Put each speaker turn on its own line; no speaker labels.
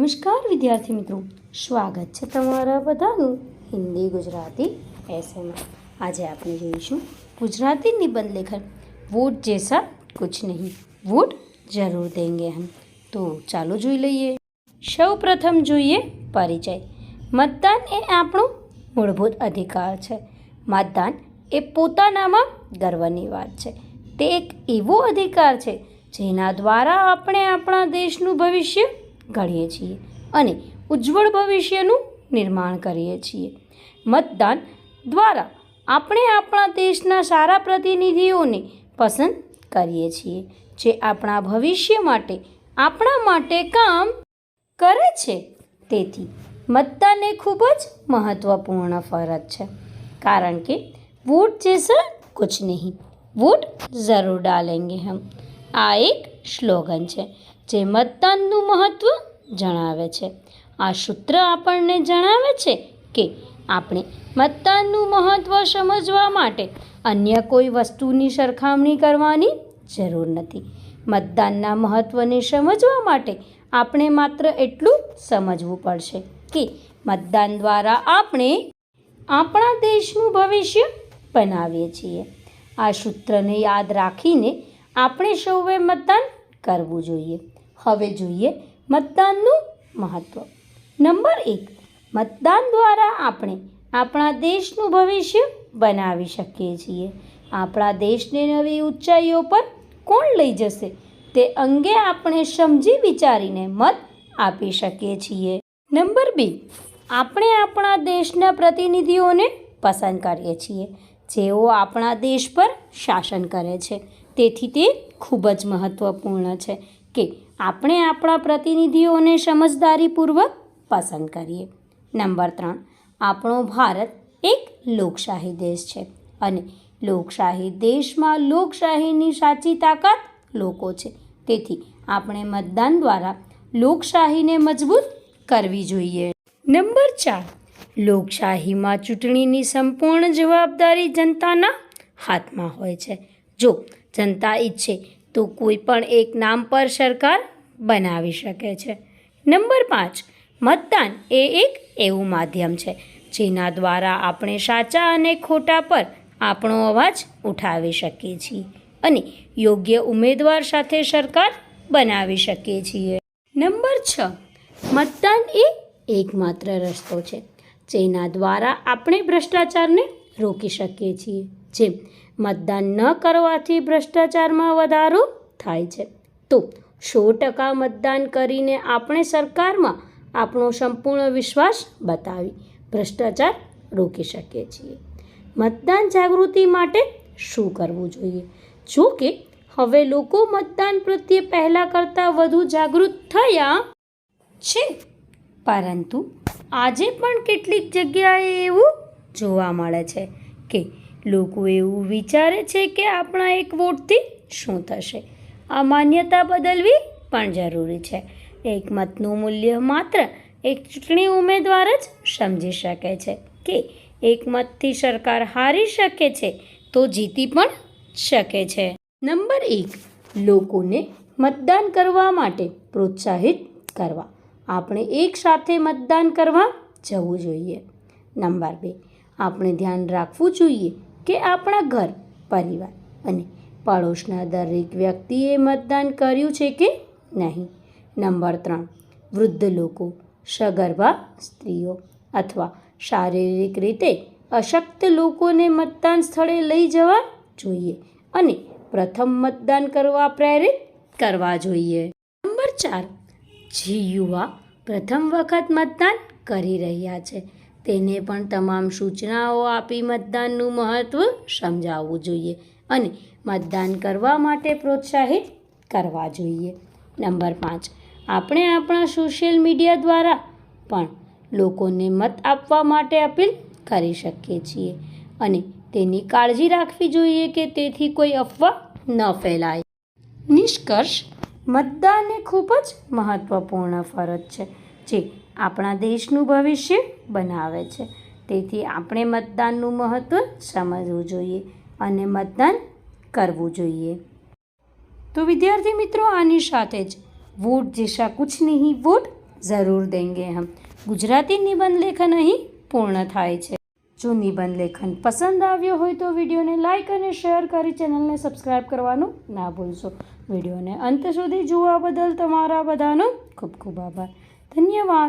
નમસ્કાર વિદ્યાર્થી મિત્રો, સ્વાગત છે તમારા બધાનું હિન્દી ગુજરાતી એસેમાં। આજે આપણે જોઈશું ગુજરાતી નિબંધ લેખન વોટ જૈસા કુછ નહીં, વોટ જરૂર દેંગે હમ। તો ચાલો જોઈ લઈએ। સૌ પ્રથમ જોઈએ પરિચય। મતદાન એ આપણો મૂળભૂત અધિકાર છે। મતદાન એ પોતાનામાં ગર્વની વાત છે। તે એક એવો અધિકાર છે જેના દ્વારા આપણે આપણા દેશનું ભવિષ્ય ઘડીએ છીએ અને ઉજ્જવળ ભવિષ્યનું નિર્માણ કરીએ છીએ। મતદાન દ્વારા આપણે આપણા દેશના સારા પ્રતિનિધિઓને પસંદ કરીએ છીએ જે આપણા ભવિષ્ય માટે આપણા માટે કામ કરે છે। તેથી મતદાન એ ખૂબ જ મહત્વપૂર્ણ ફરજ છે, કારણ કે વોટ જૈસા કુછ નહીં, વોટ જરૂર ડાલેંગે હમ। આ એક સ્લોગન છે જે મતદાનનું મહત્ત્વ જણાવે છે। આ સૂત્ર આપણને જણાવે છે કે આપણે મતદાનનું મહત્ત્વ સમજવા માટે અન્ય કોઈ વસ્તુની સરખામણી કરવાની જરૂર નથી। મતદાનના મહત્ત્વને સમજવા માટે આપણે માત્ર એટલું સમજવું પડશે કે મતદાન દ્વારા આપણે આપણા દેશનું ભવિષ્ય બનાવીએ છીએ। આ સૂત્રને યાદ રાખીને આપણે સૌએ મતદાન કરવું જોઈએ। હવે જોઈએ મતદાનનું મહત્ત્વ। નંબર 1, મતદાન દ્વારા આપણે આપણા દેશનું ભવિષ્ય બનાવી શકીએ છીએ। આપણા દેશને નવી ઊંચાઈઓ પર કોણ લઈ જશે તે અંગે આપણે સમજી વિચારીને મત આપી શકીએ છીએ। નંબર 2, આપણે આપણા દેશના પ્રતિનિધિઓને પસંદ કરીએ છીએ જેઓ આપણા દેશ પર શાસન કરે છે। તેથી તે ખૂબ જ મહત્ત્વપૂર્ણ છે કે આપણે આપણા પ્રતિનિધિઓને સમજદારીપૂર્વક પસંદ કરીએ। નંબર 3, આપણો ભારત એક લોકશાહી દેશ છે અને લોકશાહી દેશમાં લોકશાહીની સાચી તાકાત લોકો છે। તેથી આપણે મતદાન દ્વારા લોકશાહીને મજબૂત કરવી જોઈએ। નંબર 4, લોકશાહીમાં ચૂંટણીની સંપૂર્ણ જવાબદારી જનતાના હાથમાં હોય છે। જો જનતા ઈચ્છે તો કોઈ પણ એક નામ પર સરકાર બનાવી શકે છે। નંબર 5, મતદાન એ એક એવું માધ્યમ છે જેના દ્વારા આપણે સાચા અને ખોટા પર આપણો અવાજ ઉઠાવી શકીએ છીએ અને યોગ્ય ઉમેદવાર સાથે સરકાર બનાવી શકીએ છીએ। નંબર 6, મતદાન એ એકમાત્ર રસ્તો છે જેના દ્વારા આપણે ભ્રષ્ટાચારને રોકી શકીએ છીએ। જેમ મતદાન ન કરવાથી ભ્રષ્ટાચારમાં વધારો થાય છે, તો 100% મતદાન કરીને આપણે સરકારમાં આપણો સંપૂર્ણ વિશ્વાસ બતાવી ભ્રષ્ટાચાર રોકી શકીએ છીએ। મતદાન જાગૃતિ માટે શું કરવું જોઈએ? જો કે હવે લોકો મતદાન પ્રત્યે પહેલાં કરતાં વધુ જાગૃત થયા છે, પરંતુ આજે પણ કેટલીક જગ્યાએ એવું જોવા મળે છે કે લોકો એવું વિચારે છે કે આપણા એક વોટથી શું થશે। આ માન્યતા બદલવી પણ જરૂરી છે। એક મતનું મૂલ્ય માત્ર એક ચૂંટણી ઉમેદવાર જ સમજી શકે છે કે એક મતથી સરકાર હારી શકે છે તો જીતી પણ શકે છે। નંબર 1, લોકોને મતદાન કરવા માટે પ્રોત્સાહિત કરવા। આપણે એક સાથે મતદાન કરવા જવું જોઈએ। નંબર 2, આપણે ધ્યાન રાખવું જોઈએ કે આપણા ઘર, પરિવાર અને પડોશના દરેક વ્યક્તિએ મતદાન કર્યું છે કે નહીં। નંબર 3, વૃદ્ધ લોકો, સગર્ભા સ્ત્રીઓ અથવા શારીરિક રીતે અશક્ત લોકોને મતદાન સ્થળે લઈ જવા જોઈએ અને પ્રથમ મતદાન કરવા પ્રેરિત કરવા જોઈએ। નંબર 4, જે યુવા પ્રથમ વખત મતદાન કરી રહ્યા છે તેને પણ તમામ સૂચનાઓ આપી મતદાનનું મહત્ત્વ સમજાવવું જોઈએ અને મતદાન કરવા માટે પ્રોત્સાહિત કરવા જોઈએ। નંબર 5, આપણે આપણા સોશિયલ મીડિયા દ્વારા પણ લોકોને મત આપવા માટે અપીલ કરી શકીએ છીએ અને તેની કાળજી રાખવી જોઈએ કે તેથી કોઈ અફવા ન ફેલાય। નિષ્કર્ષ, મતદાન એ ખૂબ જ મહત્ત્વપૂર્ણ ફરજ છે જે આપણા દેશનું ભવિષ્ય બનાવે છે। તેથી આપણે મતદાનનું મહત્ત્વ સમજવું જોઈએ અને મતદાન કરવું જોઈએ। તો વિદ્યાર્થી મિત્રો, આની સાથે જ વોટ જૈસા કુછ નહીં, વોટ ज़रूर देंगे हम। ગુજરાતી નિબંધ લેખન અહીં પૂર્ણ થાય છે। જો નિબંધ લેખન પસંદ આવ્યો હોય તો વિડીયોને લાઇક અને શેર કરી ચેનલને સબસ્ક્રાઈબ કરવાનું ના ભૂલશો। વિડીયોને અંત સુધી જોવા બદલ તમારા બધાનો ખૂબ ખૂબ આભાર। ધન્યવાદ।